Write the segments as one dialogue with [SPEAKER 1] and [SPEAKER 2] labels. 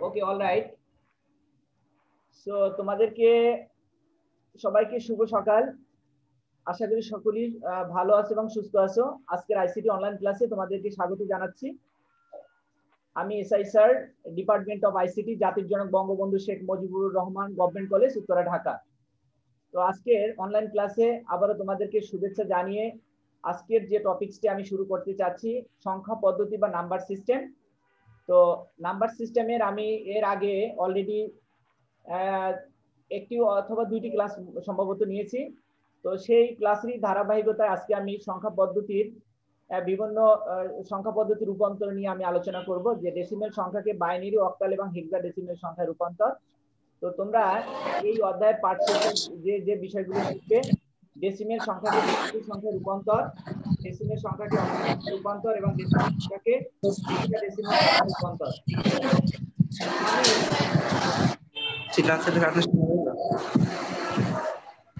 [SPEAKER 1] ওকে, alright. So তোমাদেরকে সবাইকে শুভ সকাল। আশা করি সকলেই ভালো আছো এবং সুস্থ আছো। আজকের আইসিটি অনলাইন ক্লাসে তোমাদেরকে স্বাগত জানাচ্ছি। আমি SI sir, department of ICT, জাতির জনক বঙ্গবন্ধু শেখ মুজিবুর রহমান গভর্নমেন্ট কলেজ, উত্তরা, ঢাকা। তো আজকের অনলাইন ক্লাসে আবারও তোমাদেরকে শুভেচ্ছা জানিয়ে আজকের যে টপিকসটি আমি শুরু করতে চাচ্ছি, সংখ্যা পদ্ধতি বা নাম্বার সিস্টেম। তো নাম্বার সিস্টেমের আমি এর আগে অলরেডি একটি অথবা দুইটি ক্লাস সম্ভবত নিয়েছি। তো সেই ক্লাসেরই ধারাবাহিকতায় আজকে আমি সংখ্যা পদ্ধতির বিভিন্ন সংখ্যা পদ্ধতির রূপান্তর নিয়ে আমি আলোচনা করব, যে ডেসিমেল সংখ্যাকে বাইনারি, অক্টাল এবং হেক্সাডেসিমেল সংখ্যায় রূপান্তর। তো তোমরা এই অধ্যায়ের পাঠ শেষে যে বিষয়গুলো শিখবে, ডেসিমেল সংখ্যাকে বাইনারি সংখ্যায় রূপান্তর, ডেসিমেল সংখ্যাকে অক্টাল রূপান্তর এবং ডেসিমেল সংখ্যাকে হেক্সাডেসিমেল সংখ্যায় রূপান্তর।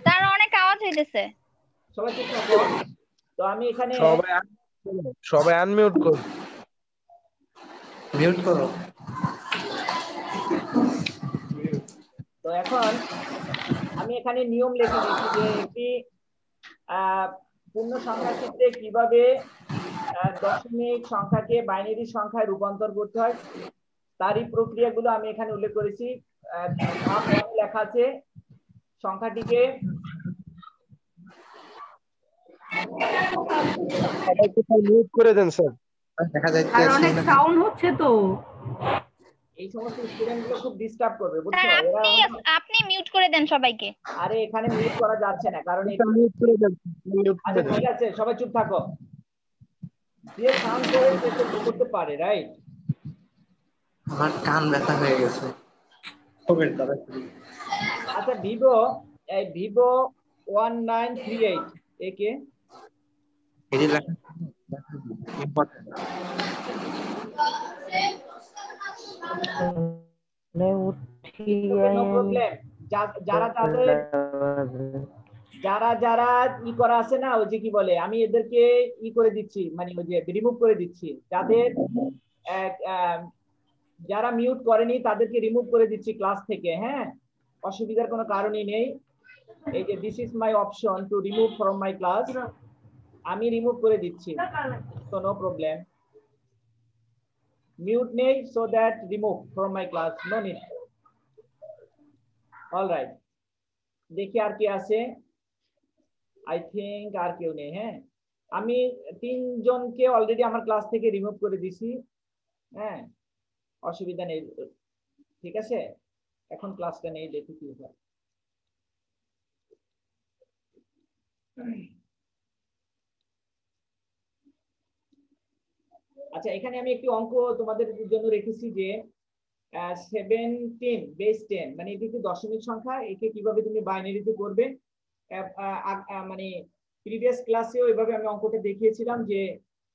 [SPEAKER 2] তার অনেক আওয়াজ হইতেছে।
[SPEAKER 1] সবাই চুপ থাকো। তো আমি এখানে
[SPEAKER 3] সবাই আনমিউট করো,
[SPEAKER 4] মিউট করো।
[SPEAKER 1] তো এখন আমি এখানে নিয়ম লিখে দিয়েছি যে একটি পূর্ণ সংখ্যার ক্ষেত্রে কিভাবে দশমিক সংখ্যাকে বাইনারি সংখ্যায় রূপান্তর করতে হয় তারই প্রক্রিয়াগুলো আমি এখানে উল্লেখ করেছি। ধাপ 1 লেখা আছে সংখ্যাটিকে
[SPEAKER 3] মিউট করে দেন স্যার।
[SPEAKER 4] দেখা যাচ্ছে
[SPEAKER 5] আর অনেক সাউন্ড হচ্ছে তো।
[SPEAKER 1] এই সমস্ত স্টুডেন্ট গুলো খুব ডিস্টার্ব করবে, বুঝছো?
[SPEAKER 2] স্যার আপনি মিউট করে দেন সবাইকে।
[SPEAKER 1] আরে এখানে মিউট করা যাচ্ছে না, কারণ
[SPEAKER 3] মিউট করে দেন, মিউট করে
[SPEAKER 1] আচ্ছা
[SPEAKER 3] দেন।
[SPEAKER 1] ঠিক আছে, সবাই চুপ থাকো। যে সাউন্ড করতে পারে, রাইট?
[SPEAKER 4] আমার কান ব্যথা হয়ে গেছে।
[SPEAKER 1] আচ্ছা, ভিভো 1938 একে
[SPEAKER 4] এটি লেখা ইম্পর্টেন্ট।
[SPEAKER 1] No problem. যারা যারা ই করা আছে না, ওই যে কি বলে, আমি এদেরকে ই করে দিচ্ছি, মানে ওই যে রিমুভ করে দিচ্ছি। যাদের যারা মিউট করেনি তাদেরকে রিমুভ করে দিচ্ছি ক্লাস থেকে। হ্যাঁ, অসুবিধার কোনো কারণই নেই। এই যে this is my option to remove from my class, আমি রিমুভ করে দিচ্ছি। সো নো প্রবলেম, মিউট নেই, so that remove from my class, no need. Alright, দেখি আর কি আছে। আই থিঙ্ক আর কেউ নেই। হ্যাঁ, আমি 3 জনকে অলরেডি আমার ক্লাস থেকে রিমুভ করে দিছি। হ্যাঁ, অসুবিধা নেই, ঠিক আছে। এখন ক্লাসটা নেই, দেখি কি হয়। আচ্ছা, এখানে আমি একটি অঙ্ক তোমাদের জন্য রেখেছি যে 17 বেস 10, মানে এটি একটি দশমিক সংখ্যা, একে কিভাবে তুমি বাইনারিতে করবে। মানে প্রিভিয়াস ক্লাসেও এভাবে আমি অঙ্কটা দেখিয়েছিলাম যে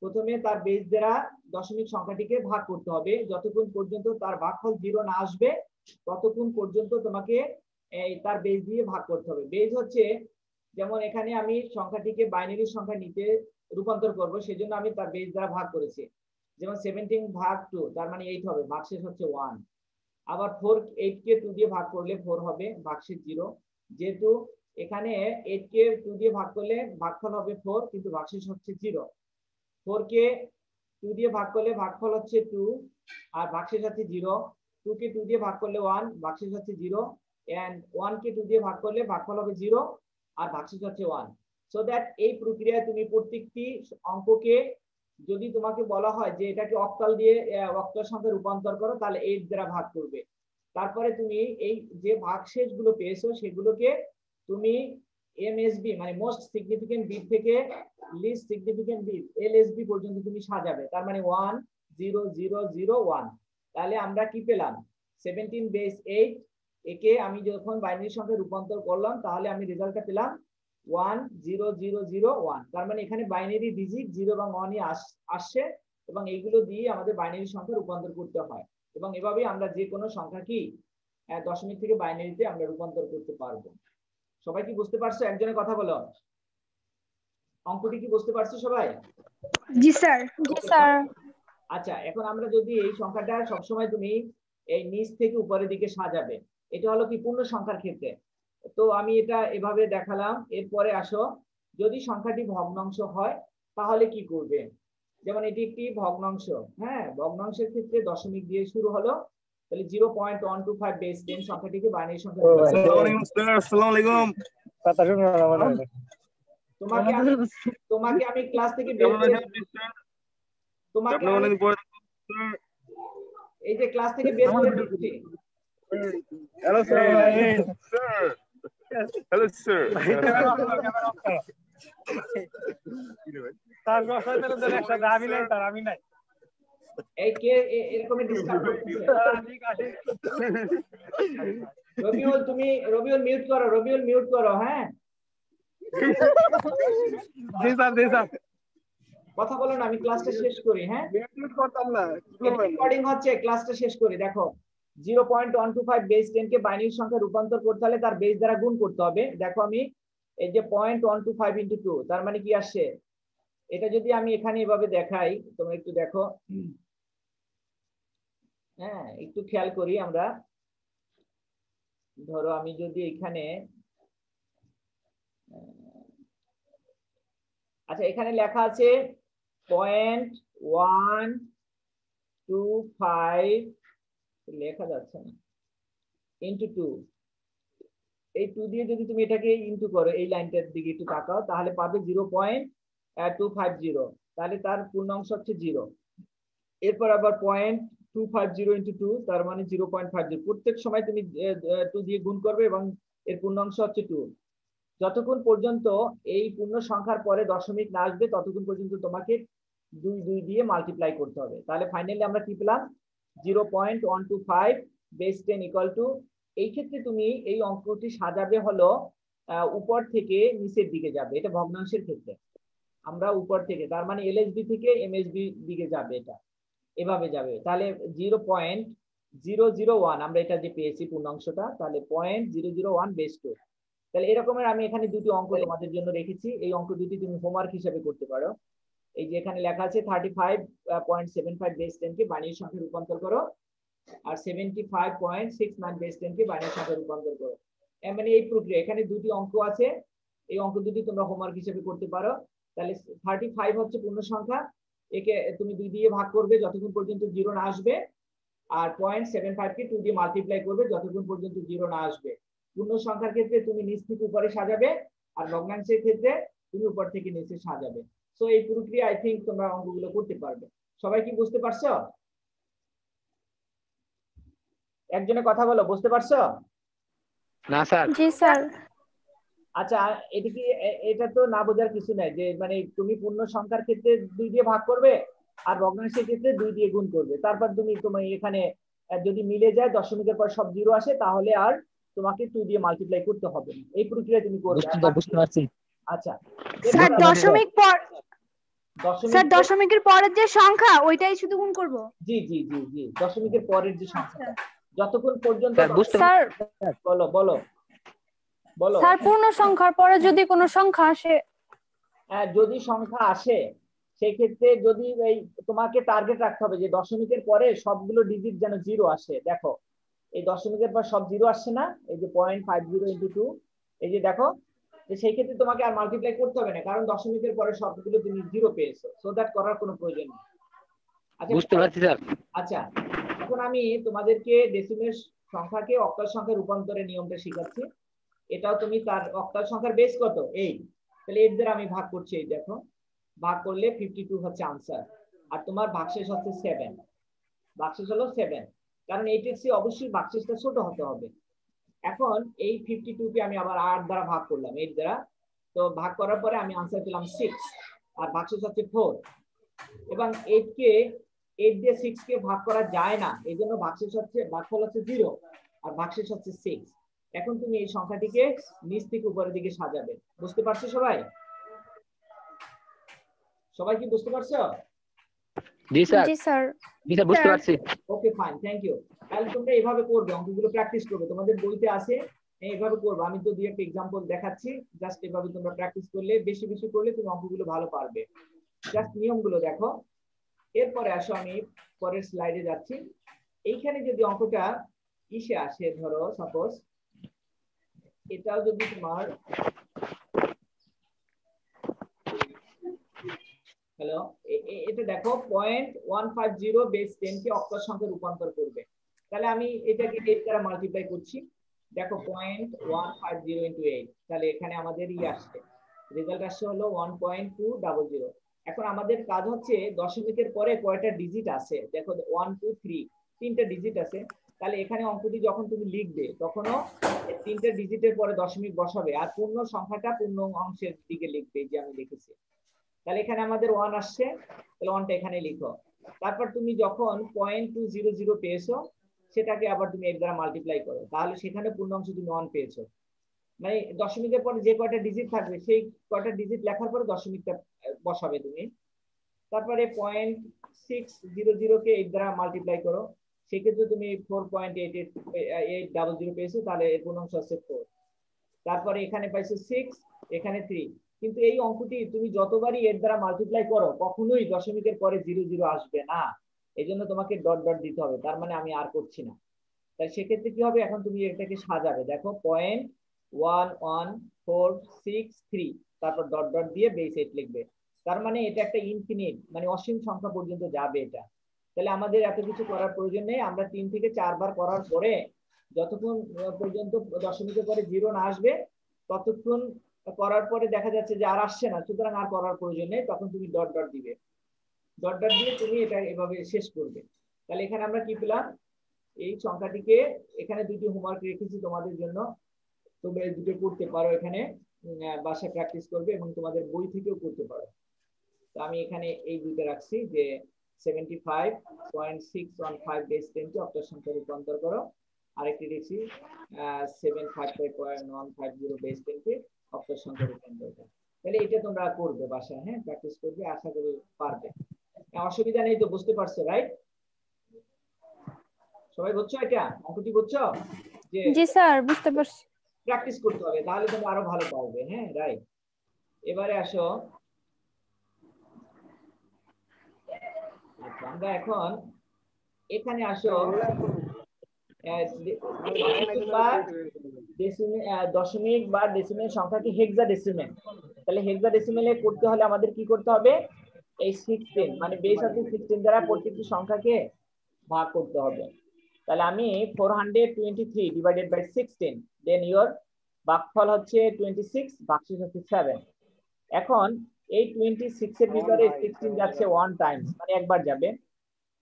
[SPEAKER 1] প্রথমে তার বেস দ্বারা দশমিক সংখ্যাটিকে ভাগ করতে হবে। যতক্ষণ পর্যন্ত তার ভাগফল 0 না আসবে ততক্ষণ পর্যন্ত তোমাকে তার বেস দিয়ে ভাগ করতে হবে। বেস হচ্ছে, যেমন এখানে আমি সংখ্যাটিকে বাইনারি সংখ্যা নিতে রূপান্তর করব, সেজন্য আমি তার বেস দ্বারা ভাগ করেছি। যেমন 17 ভাগ 2, তার মানে 8 হবে, ভাগশেষ হচ্ছে 1। আবার 8 কে 2 দিয়ে ভাগ করলে 4 হবে, ভাগশেষ 0। যেহেতু এখানে 8 কে 2 দিয়ে ভাগ করলে ভাগফল হবে 4, কিন্তু ভাগশেষ হচ্ছে 0। 4 কে 2 দিয়ে ভাগ করলে ভাগফল হচ্ছে 2 আর ভাগশেষ হচ্ছে 0। 2 কে 2 দিয়ে ভাগ করলে 1, ভাগশেষ হচ্ছে 0। এন্ড 1 কে 2 দিয়ে ভাগ করলে ভাগফল হবে 0 আর ভাগশেষ হচ্ছে 1। সো দ্যাট এই প্রক্রিয়ায় তুমি প্রত্যেকটি অঙ্ককে, যদি তোমাকে বলা হয় যে এটাকে অক্টাল দিয়ে অক্টাল সংখ্যায় রূপান্তর করো, তাহলে 8 দ্বারা ভাগ করবে। তারপরে তুমি এই যে ভাগশেষ গুলো পেয়েছো সেগুলোকে তুমি এমএসবি, মানে মোস্ট সিগনিফিকেন্ট বিট থেকে লিস্ট সিগনিফিকেন্ট বিট এলএসবি পর্যন্ত তুমি সাজাবে। তার মানে 1 0 0 0 1। তাহলে আমরা কি পেলাম? 17 বেস 8, একে আমি যখন বাইনারি সংখ্যায় রূপান্তর করলাম তাহলে আমি রেজাল্টটা পেলাম 1 0 0 0 1। তার মানে এখানে বাইনারি ডিজিট 0 এবং 1 আসছে, এবং এইগুলো দিয়ে আমাদের বাইনারি সংখ্যা রূপান্তর করতে হয়। এবং এভাবে আমরা যে কোনো সংখ্যা কি দশমিক থেকে বাইনারিতে আমরা রূপান্তর করতে পারবো। সবাই কি বুঝতে পারছো? একজনের কথা বলো, অঙ্কটি কি বুঝতে পারছো সবাই?
[SPEAKER 2] জি স্যার। জি স্যার।
[SPEAKER 1] আচ্ছা, এখন আমরা যদি এই সংখ্যাটা সবসময় তুমি এই নিচ থেকে উপরের দিকে সাজাবে। এটা হলো কি পূর্ণ সংখ্যার ক্ষেত্রে। তো আমি এটা এভাবে দেখালাম। এরপরে আসো, যদি সংখ্যাটি ভগ্নাংশ হয় তাহলে কি করবে? যেমন এটি একটি ভগ্নাংশ, হ্যাঁ, ভগ্নাংশের ক্ষেত্রে দশমিক দিয়ে শুরু হলো, তাহলে 0.125 বেস 10 সংখ্যাটিকে বাইনারি সংখ্যা
[SPEAKER 5] আসসালামু আলাইকুম
[SPEAKER 3] কথা শুনো না মানে
[SPEAKER 1] তোমাকে আমি ক্লাস থেকে বের করে তোমাকে আমি এই যে ক্লাস থেকে বের করে দিচ্ছি।
[SPEAKER 5] হ্যালো স্যার হ্যালো স্যার
[SPEAKER 3] তার রসায় তাহলে একসাথে আমি নাই তার আমি নাই
[SPEAKER 1] এই কে এরকম ডিসকাস করতেছে? রবিউল মিউট করো, রবিউল মিউট করো। হ্যাঁ,
[SPEAKER 3] জি স্যার
[SPEAKER 1] কথা বলো না, আমি ক্লাসটা শেষ করি। হ্যাঁ,
[SPEAKER 3] মিউট করতাম না
[SPEAKER 1] রেকর্ডিং হচ্ছে, ক্লাসটা শেষ করি। দেখো 0.125 বেস 10 কে বাইনারি সংখ্যা রূপান্তর করতে হলে তার বেস দ্বারা গুণ করতে হবে। দেখো আমি এই যে 0.125 into 2, তার মানে কি আসছে? এটা যদি আমি এখানে এভাবে দেখাই, তোমরা একটু দেখো, হ্যাঁ, একটু খেয়াল করি আমরা। ধরো আমি যদি এখানে, আচ্ছা এখানে লেখা আছে 0.125 লেখা যাচ্ছে না, ইন্টু 2। এই 2 দিয়ে যদি তুমি এটাকে ইন্টু করো, এই লাইনটার দিকে একটু তাকাও, তাহলে পাবে 0.250, তাহলে তার পূর্ণাংশ হচ্ছে 0। এরপর আবার 0.250 into 2, তার মানে 0.50। প্রত্যেক সময় তুমি 2 দিয়ে গুণ করবে এবং এর পূর্ণাংশ হচ্ছে 2। যতক্ষণ পর্যন্ত এই পূর্ণ সংখ্যার পরে দশমিক না আসবে ততক্ষণ পর্যন্ত তোমাকে 2 দিয়ে মাল্টিপ্লাই করতে হবে। তাহলে ফাইনালি আমরা কি পেলাম? 0.125 বেস 10 ইকুয়াল টু, এই ক্ষেত্রে তুমি এই অঙ্কটি সাজাবে হলো উপর থেকে নিচের দিকে যাবে। এটা ভগ্নাংশের ক্ষেত্রে আমরা উপর থেকে, তার মানে এলএসবি থেকে এমএসবি দিকে যাবে, এটা এভাবে যাবে। তাহলে 0.001 আমরা এটা যে পেয়েছি পূর্ণাংশটা, তাহলে 0.001 বেস 2। তাহলে এরকমের আমি এখানে দুটি অঙ্ক তোমাদের জন্য রেখেছি। এই অঙ্ক দুটি তুমি হোমওয়ার্ক হিসেবে করতে পারো। এই যে এখানে লেখা আছে 35.75 বেস 10 কে বাইনারি সংখ্যায় রূপান্তর করো, আর 75.69 বেস 10 কে বাইনারি সংখ্যায় রূপান্তর করো। মানে এই প্রক্রিয়া, এখানে দুটি অঙ্ক আছে, এই অঙ্ক দুটি তোমরা হোমওয়ার্ক হিসেবে করতে পারো। তাহলে 35 হচ্ছে পূর্ণ সংখ্যা, একে তুমি 2 দিয়ে ভাগ করবে যতক্ষণ পর্যন্ত 0 না আসবে, আর 0.75 কে 2 দিয়ে মাল্টিপ্লাই করবে যতক্ষণ পর্যন্ত 0 না আসবে। পূর্ণ সংখ্যার ক্ষেত্রে তুমি নিচ থেকে উপরে সাজাবে, আর ভগ্নাংশের ক্ষেত্রে তুমি উপর থেকে নিচে সাজাবে। সো এই প্রক্রিয়া আই থিংক তোমরা অঙ্কগুলো করতে পারবে। সবাই কি বুঝতে পারছো? একজনে কথা বলো, বুঝতে পারছো?
[SPEAKER 3] না স্যার।
[SPEAKER 2] জি স্যার।
[SPEAKER 1] আচ্ছা, এটা তো না বোঝার কিছু নাই, যে মানে তুমি পূর্ণ সংখ্যার ক্ষেত্রে 2 দিয়ে ভাগ করবে আর ভগ্নাংশের ক্ষেত্রে 2 দিয়ে গুণ করবে। তারপর তুমি এখানে যদি মিলে যায় দশমিকের পর সব 0 আসে, তাহলে আর তোমাকে 2 দিয়ে মাল্টিপ্লাই করতে হবে না। এই প্রক্রিয়া তুমি করবে।
[SPEAKER 3] বুঝতে পারছি।
[SPEAKER 1] আচ্ছা
[SPEAKER 6] স্যার দশমিকের পরের যে সংখ্যা ওইটাই শুধু গুণ করব।
[SPEAKER 1] জি জি জি জি, দশমিকের পরের যে সংখ্যা, যতক্ষণ পর্যন্ত
[SPEAKER 2] স্যার
[SPEAKER 1] বলো বলো বলো।
[SPEAKER 2] স্যার পূর্ণ সংখ্যার পরে যদি কোনো সংখ্যা আসে,
[SPEAKER 1] যদি সংখ্যা আসে সেই ক্ষেত্রে যদি এই তোমাকে টার্গেট রাখতে হবে যে দশমিকের পরে সবগুলো ডিজিট যেন 0 আসে। দেখো এই দশমিকের পর সব 0 আসছে না, এই যে 0.50 into 2, এই যে দেখো, সেই ক্ষেত্রে তোমাকে আর মাল্টিপ্লাই করতে হবে না, কারণ দশমিকের পরে সবগুলো তুমি 0 পেয়েছো। সো দ্যাট করার কোনো প্রয়োজন নেই। আচ্ছা
[SPEAKER 3] বুঝতে পারছি স্যার।
[SPEAKER 1] আচ্ছা, এখন আমি তোমাদেরকে ডেসিমেল সংখ্যাকে অক্টাল সংখ্যায় রূপান্তরের নিয়মটা শেখাচ্ছি। এটাও তুমি তার অক্টাল সংখ্যার বেস কত 8, তাহলে 8 দ্বারা আমি ভাগ করছি। এই দেখো, ভাগ করলে 52 হচ্ছে আনসার, আর তোমার ভাগশেষ হচ্ছে 7। ভাগশেষ হলো 7, কারণ 8 এর চেয়ে অবশ্যই ভাগশেষটা ছোট হতে হবে। এখন এই 52 কে আমি আবার 8 দ্বারা ভাগ করলাম, 8 দ্বারা। তো ভাগ করার পরে আমি আনসার পেলাম 6, আর ভাগশেষ হচ্ছে 4। এবং 8 দিয়ে 6 কে ভাগ করা যায় না, এই জন্য ভাগশেষ হচ্ছে, ভাগফল হচ্ছে 0, আর ভাগশেষ হচ্ছে 6। এখন তুমি এই সংখ্যাটিকে নিচ থেকে উপরের দিকে সাজাবে। বুঝতে পারছো সবাই? সবাই কি বুঝতে পারছো?
[SPEAKER 3] জি স্যার।
[SPEAKER 2] জি স্যার।
[SPEAKER 3] জি স্যার বুঝতে পারছি।
[SPEAKER 1] Okay fine, thank you. তাহলে তোমরা এইভাবে করবে, অঙ্কগুলো প্র্যাকটিস করবে, তোমাদের বইতে আছে এইভাবে করবে। আমি তো দুই একটা এক্সাম্পল দেখাচ্ছি, জাস্ট এভাবে তোমরা প্র্যাকটিস করলে, বেশি বেশি করলে তুমি অঙ্কগুলো ভালো পারবে। জাস্ট নিয়মগুলো দেখো। এরপরে আসো, আমি পরের স্লাইডে যাচ্ছি। এইখানে যদি অঙ্কটা ইসে আসে, ধরো সাপোজ এটাও যদি তোমার, হ্যালো, এটা দেখো 0.150 বেস 10 কে অক্টাল সংখ্যায় রূপান্তর করবে, তাহলে আমি এটাকে 8 দ্বারা মাল্টিপ্লাই করছি। দেখো 0.150 ইনটু 8, তাহলে এখানে আমাদের আসছে, রেজাল্ট আসছে হলো 1.200। এখন আমাদের কাজ হচ্ছে দশমিকের পরে কয়টা ডিজিট আছে, দেখো 1 2 3 তিনটা ডিজিট আছে, তাহলে এখানে অঙ্কটি যখন তুমি লিখবে তখনও তিনটা ডিজিটের পরে দশমিক বসাবে আর পূর্ণ সংখ্যাটা পূর্ণ অংশের দিকে লিখবে, যে আমি লিখেছি। তাহলে এখানে আমাদের 1 আসছে, তাহলে 1টা এখানে লিখো। তারপর তুমি যখন 0.200 পেয়েছো সেটাকে আবার তুমি 8 দ্বারা মাল্টিপ্লাই করো, তাহলে সেখানে পূর্ণ অংশ তুমি 1 পেয়েছো। মানে দশমিকের পরে যে কয়টা ডিজিট থাকবে সেই কয়টা ডিজিট লেখার পরে দশমিকটা বসাবে তুমি। তারপরে 0.600 কে 8 দ্বারা মাল্টিপ্লাই করো, সেক্ষেত্রে তুমি 4.800 পেয়েছো, তাহলে এর পূর্ণ অংশ হচ্ছে 4। তারপরে এখানে পাইছো 6, এখানে 3। কিন্তু এই অঙ্কটি তুমি যতবারই এর দ্বারা মাল্টিপ্লাই করো কখনোই দশমিকের পরে 0 আসবে না, এই জন্য তোমাকে ডট ডট দিতে হবে, তার মানে আমি আর করছি না। তাই সেক্ষেত্রে কি হবে, এখন তুমি এটাকে সাজাবে, দেখো 0.11463, তারপর ডট ডট দিয়ে বেস 8 লিখবে, তার মানে এটা একটা ইনফিনিট মানে অসীম সংখ্যা পর্যন্ত যাবে এটা। তাহলে আমাদের এত কিছু করার প্রয়োজন নেই, আমরা 3 থেকে 4 বার করার পরে যতক্ষণ পর্যন্ত দশমিকের পরে 0 না আসবে ততক্ষণ করার পরে দেখা যাচ্ছে যে আর আসছে না, সুতরাং আর করার প্রয়োজন নেই, তখন তুমি ডট ডট দিবে, ডট ডট দিয়ে তুমি এটা এভাবে শেষ করবে। তাহলে এখানে আমরা কি পেলাম, এই সংখ্যাটিকে, এখানে দুটি হোমওয়ার্ক রেখেছি তোমাদের জন্য, তোমরা এই দুটো করতে পারো, এখানে বাসায় প্র্যাকটিস করবে এবং তোমাদের বই থেকেও করতে পারো। তো আমি এখানে এই দুটো রাখছি যে 75.615 বেস 10 কে অক্টাল সংখ্যায় রূপান্তর করো, আরেকটি লিখছি 755.150 বেস 10 কে অক্টাল সংখ্যায় রূপান্তর করো। তাহলে এটা তোমরা করবে বাসায়, হ্যাঁ প্র্যাকটিস করবে, আশা করি পারবে। অসুবিধা নেই তো, বুঝতে পারছো রাইট? সবাই বুঝছো এটা, অঙ্কটি বুঝছো? যে
[SPEAKER 2] জি স্যার, বুঝতে পারছি।
[SPEAKER 1] প্র্যাকটিস করতে হবে, তাহলে তোমরা আরো ভালো পারবে। হ্যাঁ রাইট। এবারে আসো, আচ্ছা আমরা এখন এখানে আসো, দশমিক বা ডেসিমেল সংখ্যাকে হেক্সাডেসিমেল, তাহলে হেক্সাডেসিমেলে করতে হলে আমাদের কি করতে হবে, এই 16 মানে বেস আছে 16 দ্বারা প্রত্যেকটি সংখ্যাকে ভাগ করতে হবে। তাহলে আমি 423 ডিভাইডেড বাই 16, দেন ইওর ভাগফল হচ্ছে 26, ভাগশেষ হচ্ছে 7। এখন এই 26 এর ভিতরে 16 যাচ্ছে 1 টাইমস, মানে একবার যাবে।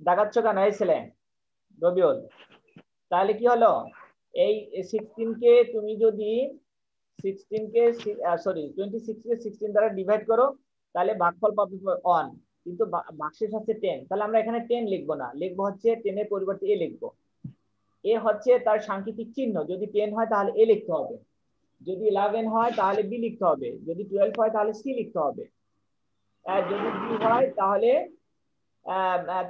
[SPEAKER 1] দেখাচ্ছ কেন এই ছেলে রবিউল? তাহলে কি হলো, এই 16 কে তুমি যদি 16 কে সরি 26 কে 16 দ্বারা ডিভাইড করো তাহলে ভাগফল পাবে 1, কিন্তু ভাগশেষ হচ্ছে 10। তাহলে আমরা এখানে 10 লিখবো না, লিখবো হচ্ছে 10 এর পরিবর্তে a লিখবো। a হচ্ছে তার সাংকেতিক চিহ্ন, যদি 10 হয় তাহলে a লিখতে হবে, যদি 11 হয় তাহলে b লিখতে হবে, যদি 12 হয় তাহলে c লিখতে হবে, যদি b হয় তাহলে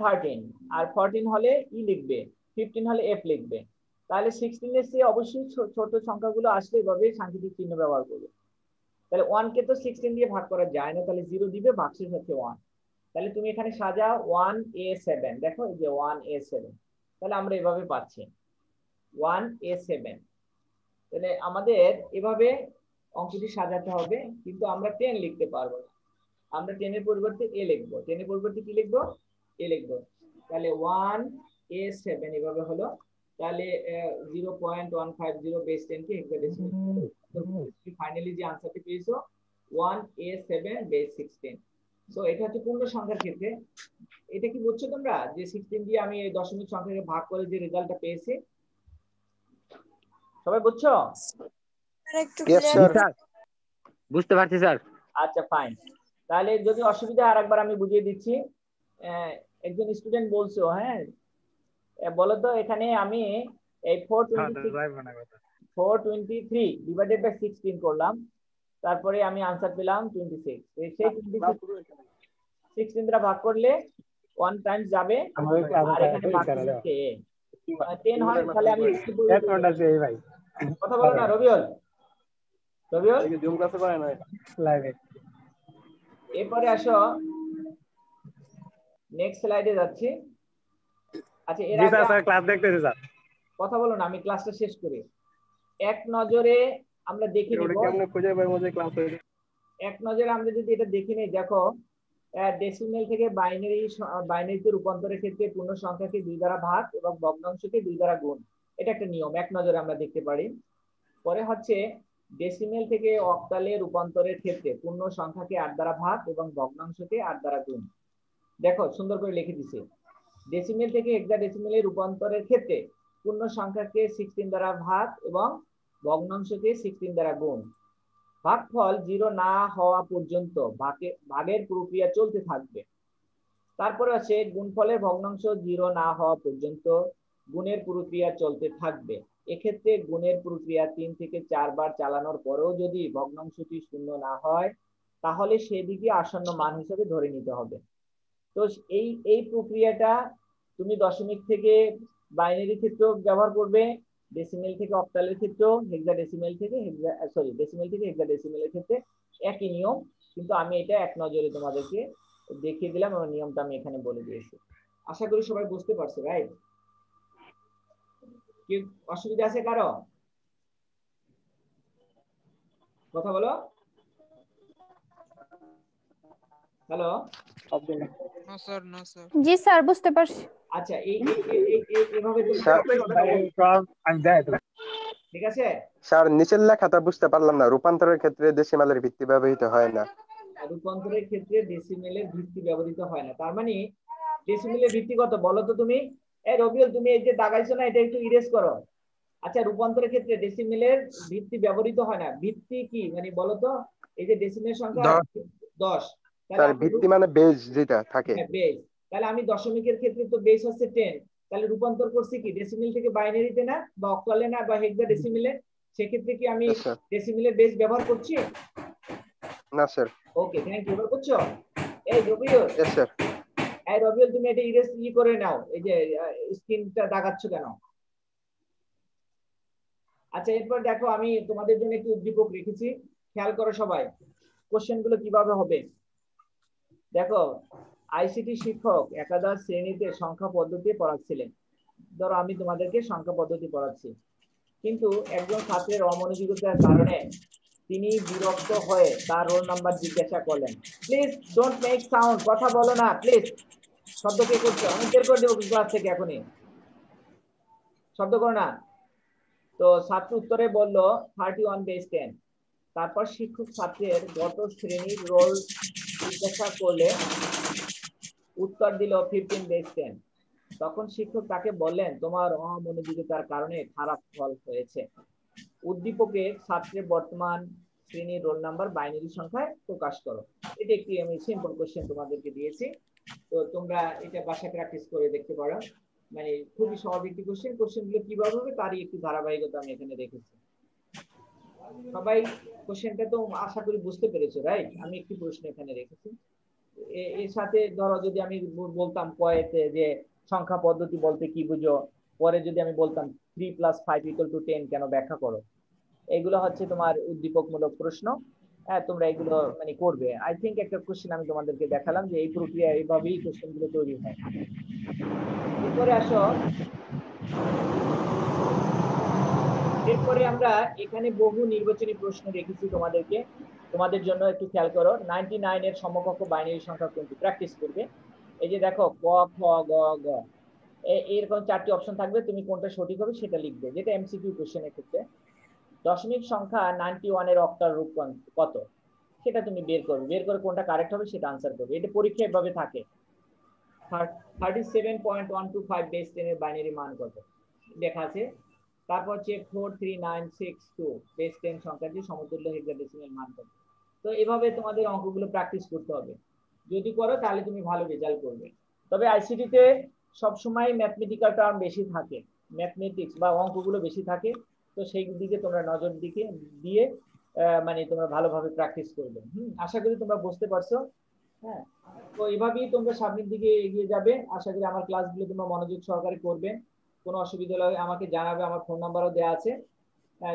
[SPEAKER 1] 13, আর 14 হলে e লিখবে, 15 হলে f লিখবে। তাহলে 16 এর চেয়ে অবশ্যই ছোট সংখ্যাগুলো আসলে এভাবে সাংকেতিক চিহ্ন ব্যবহার করবে। তাহলে 1 কে তো 16 দিয়ে ভাগ করা যায় না, তাহলে 0 দিবে, ভাগশেষ হচ্ছে 1। তাহলে তুমি এখানে সাজাও 1a7, দেখো এই যে 1a7, তাহলে আমরা এভাবে পাচ্ছি 1a7। তাহলে আমাদের এভাবে অঙ্কটি সাজাতে হবে, কিন্তু আমরা 10 লিখতে পারবো না, আমরা 10 এর পরিবর্তে a লিখবো, 10 এর পরিবর্তে কি লিখবো, a লিখবো। তাহলে 1a7 এভাবে হলো। তাহলে 0.150 বেস 10 কে হেক্সাডেসিমেল, ফাইনালি যে আনসারটি পেয়েছো 1a7 বেস 16। সো এটা হচ্ছে পূর্ণ সংখ্যার ক্ষেত্রে। এটা কি বুঝছো তোমরা, যে 16 দিয়ে আমি এই দশমিক সংখ্যাকে ভাগ করে যে রেজাল্টটা পেয়েছি? সবাই বুঝছো?
[SPEAKER 3] বুঝতে পারছি স্যার।
[SPEAKER 1] আচ্ছা ফাইন। তাহলে যদি অসুবিধা আরেকবার আমি বুঝিয়ে দিচ্ছি। একজন স্টুডেন্ট বলছো, হ্যাঁ বলো তো, এখানে আমি এই 423 ডিভাইডেড বাই 16 করলাম, তারপরে আমি আনসার পেলাম 26। সেই 16 দ্বারা ভাগ করলে 1 টাইমস যাবে, আর এখানে ভাগশেষ হচ্ছে 10 হয়, তাহলে আমি কথা বলো না রবিউল, রবিউল এরপরে আসো নেক্সট স্লাইডে যাচ্ছি। আচ্ছা এর
[SPEAKER 3] জি
[SPEAKER 1] আগে
[SPEAKER 3] স্যার স্যার ক্লাস দেখতেছি স্যার।
[SPEAKER 1] কথা বলো না, আমি ক্লাসটা শেষ করি। এক নজরে আমরা দেখে
[SPEAKER 5] ওটা
[SPEAKER 1] নিব,
[SPEAKER 5] কেমনে খুঁজে পাই মধ্যে ক্লাস হয়ে
[SPEAKER 1] এক নজরে আমরা যদি এটা দেখে নিই, দেখো ডেসিমেল থেকে বাইনারিতে রূপান্তরের ক্ষেত্রে পূর্ণ সংখ্যাকে 2 দ্বারা ভাগ এবং ভগ্নাংশকে 2 দ্বারা গুণ, এটা একটা নিয়ম, এক নজরে আমরা দেখতে পারি। পরে হচ্ছে ডেসিমেল থেকে অক্টালে রূপান্তরের ক্ষেত্রে পূর্ণ সংখ্যাকে 8 দ্বারা ভাগ এবং ভগ্নাংশকে 8 দ্বারা গুণ। দেখো সুন্দর করে লিখে দিছে, ডেসিমেল থেকে হেক্সাডেসিমেলে রূপান্তরের ক্ষেত্রে পূর্ণ সংখ্যাকে 16 দ্বারা ভাগ এবং ভগ্নাংশকে 16 দ্বারা গুণ। ভাগফল 0 না হওয়া পর্যন্ত ভাগের প্রক্রিয়া চলতে থাকবে। তারপরে আছে গুণফলের ভগ্নাংশ 0 না হওয়া পর্যন্ত গুণের প্রক্রিয়া চলতে থাকবে। এক্ষেত্রে গুণের প্রক্রিয়া 3 থেকে 4 বার চালানোর পরেও যদি ভগ্নাংশটি শূন্য না হয় তাহলে সেদিকে আসন্ন মান হিসেবে ধরে নিতে হবে। তো এই প্রক্রিয়াটা তুমি দশমিক থেকে বাইনারি ক্ষেত্রেও ব্যবহার করবে, ডেসিমেল থেকে অক্টালের ক্ষেত্রেও, হেক্সাডেসিমেল থেকে ডেসিমেল থেকে হেক্সাডেসিমেলের ক্ষেত্রে একই নিয়ম, কিন্তু আমি এটা এক নজরে তোমাদেরকে দেখিয়ে দিলাম এবং নিয়মটা আমি এখানে বলে দিয়েছি। আশা করি সবাই বুঝতে পারছো, রাইট? কি অসুবিধা আছে কারো? কথা বলো। হ্যালো,
[SPEAKER 2] জি স্যার বুঝতে পারছি।
[SPEAKER 1] আচ্ছা এইভাবে ঠিক আছে।
[SPEAKER 7] স্যার নিচের লেখাটা বুঝতে পারলাম না, রূপান্তরের ক্ষেত্রে ডেসিমালের ভিত্তি ব্যবহৃত হয় না।
[SPEAKER 1] রূপান্তরের ক্ষেত্রে ডেসিমেলের ভিত্তি ব্যবহৃত হয় না, তার মানে ডেসিমেলের ভিত্তি কত বলো তো তুমি? এই রবিউল, তুমি এই যে দাগাইছো না, এটা একটু ইরেজ করো। আচ্ছা, রূপান্তরের ক্ষেত্রে ডেসিমেলের ভিত্তি ব্যবহৃত হয় না, ভিত্তি কি মানে বলো তো? এই যে ডেসিমেল সংখ্যা 10,
[SPEAKER 7] স্যার ভিত্তি মানে বেজ যেটা থাকে।
[SPEAKER 1] বেজ, তাহলে আমি দশমিকের ক্ষেত্রে তো বেজ হচ্ছে 10, তাহলে রূপান্তর করছি কি ডেসিমেল থেকে বাইনারিতে না, বা অক্টালে না, বা হেক্সাডেসিমেলে? সেক্ষেত্রে কি আমি ডেসিমেলের বেজ ব্যবহার করছি?
[SPEAKER 7] না স্যার।
[SPEAKER 1] Okay, thank you. এবার বুঝছো? এই রবিউল,
[SPEAKER 7] यस স্যার।
[SPEAKER 1] এই রবিউল, তুমি এটা ইরেজ করে নাও, এই যে স্ক্রিনটা দাগাচ্ছ কেন? আচ্ছা, এরপর দেখো আমি তোমাদের জন্য একটু উদ্দীপক রেখেছি, খেয়াল করো সবাই কোশ্চেন গুলো কিভাবে হবে। দেখো, আইসিটি শিক্ষক একাদশ শ্রেণীতে সংখ্যা পদ্ধতি পড়াচ্ছিলেন। ধরো আমি তোমাদেরকে সংখ্যা পদ্ধতি পড়াচ্ছি, কিন্তু একজন ছাত্রের অমনোযোগিতার কারণে তিনি বিরক্ত হয়ে তার রোল নাম্বার জিজ্ঞাসা করলেন। প্লিজ ডোন্ট মেক সাউন্ড, কথা বলো না প্লিজ। শব্দ কে করছো? আমি বের করে দেবো ক্লাস থেকে এখনই, শব্দ করো না। তো ছাত্র উত্তরে বলল 31/10। তারপর শিক্ষক ছাত্রের গত শ্রেণীর রোল জিজ্ঞাসা করলে উত্তর দিল 15/10। তখন শিক্ষক তাকে বললেন, তোমার অমনোযোগিতার কারণে খারাপ ফল হয়েছে। উদ্দীপকে ছাত্রের বর্তমান শ্রেণীর রোল নাম্বার বাইনারি সংখ্যায় প্রকাশ করো। এটা একটি আমি সিম্পল কোশ্চেন তোমাদেরকে দিয়েছি, তো তোমরা এটা বাসায় প্র্যাকটিস করে দেখতে পারো। মানে খুবই সহজ একটি কোশ্চেন, কোশ্চেনগুলো কিভাবে হবে তারই একটু ধারাবাহিকতা আমি এখানে রেখেছি। সবাই কোশ্চেনটা তো আশা করি বুঝতে পেরেছো, রাইট? আমি একটি প্রশ্ন এখানে রেখেছি। এর সাথে ধরো যদি আমি বলতাম কয়েতে যে সংখ্যা পদ্ধতি বলতে কি বুঝো, পরে যদি আমি বলতাম 3 + 5 = 10 কেন ব্যাখ্যা করো, এগুলো হচ্ছে তোমার উদ্দীপকমূলক প্রশ্ন। হ্যাঁ, তোমরা এগুলো মানে করবে। আই থিংক একটা কোশ্চেন আমি তোমাদেরকে দেখালাম যে এই প্রক্রিয়া এইভাবেই কোশ্চেন গুলো তৈরি হয়। এরপরে আসো, এরপরে আমরা এখানে বহু নির্বাচনী প্রশ্ন রেখেছি তোমাদেরকে, তোমাদের জন্য একটু খেয়াল করো। 99 এর সমকক্ষ বাইনারি সংখ্যা কোনটি? প্র্যাকটিস করবে। এই যে দেখো ক, খ, গ, ঘ, এরকম 4টি অপশন থাকবে, তুমি কোনটা সঠিক হবে সেটা লিখবে, যেটা এমসিকিউ কোশ্চেনের ক্ষেত্রে। দশমিক সংখ্যা 91 এর অক্টাল রূপ কত সেটা তুমি বের করবে, বের করে কোনটা কারেক্ট হবে সেটা আনসার করবে। এটা পরীক্ষা এভাবে থাকে। 37.125 বেস 10 এর বাইনারি মান কত দেখা আছে। তারপর হচ্ছে 43962 বেস 10 সংখ্যাটি সমতুল্য হেক্সাডেসিমেল মান কত। তো এভাবে তোমাদের অঙ্কগুলো প্র্যাকটিস করতে হবে, যদি করো তাহলে তুমি ভালো রেজাল্ট করবে। তবে আইসিটি তে সবসময় ম্যাথমেটিক্যাল টার্ম বেশি থাকে, ম্যাথমেটিক্স বা অঙ্কগুলো বেশি থাকে, তো সেই দিকে তোমরা নজর দিয়ে মানে তোমরা ভালোভাবে প্র্যাকটিস করবে। আশা করি তোমরা বুঝতে পারছো। হ্যাঁ, তো এভাবেই তোমরা সামনের দিকে এগিয়ে যাবে। আশা করি আমার ক্লাসগুলো তোমরা মনোযোগ সহকারে করবে। কোনো অসুবিধা হলে আমাকে জানাবে, আমার ফোন নাম্বারও দেওয়া আছে,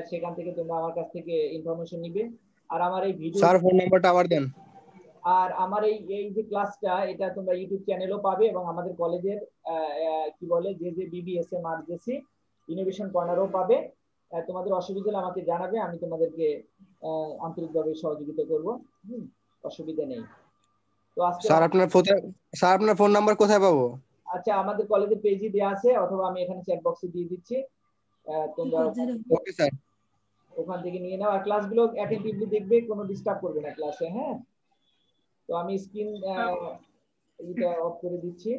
[SPEAKER 1] সেখান থেকে তোমরা আমার কাছ থেকে ইনফরমেশন নিবে। আর আমার এই ভিডিও,
[SPEAKER 8] স্যার ফোন নাম্বারটা আবার দেন।
[SPEAKER 1] আর আমার এই যে ক্লাসটা এটা তোমরা ইউটিউব চ্যানেলও পাবে এবং আমাদের কলেজের কি বলে যে বিবিএসএম আরজেসি ইনোভেশন কর্নারও পাবে। তোমাদের অসুবিধা হলে আমাকে জানাবে, আমি তোমাদেরকে আন্তরিকভাবে সহযোগিতা করব। অসুবিধা নেই। তো আজকে
[SPEAKER 8] স্যার আপনার ফোন নাম্বার কোথায় পাবো?
[SPEAKER 1] আচ্ছা, আমাদের কলেজের পেজে দেওয়া আছে, অথবা আমি এখানে চ্যাট বক্সে দিয়ে দিচ্ছি, তোমরা
[SPEAKER 8] ওকে স্যার।
[SPEAKER 1] ওখান থেকে নিয়ে নাও। আর ক্লাসগুলো অ্যাটেন্টিভলি দেখবে, কোনো ডিস্টার্ব করবে না ক্লাসে। হ্যাঁ, তো আমি স্ক্রিন এটা অফ করে দিচ্ছি।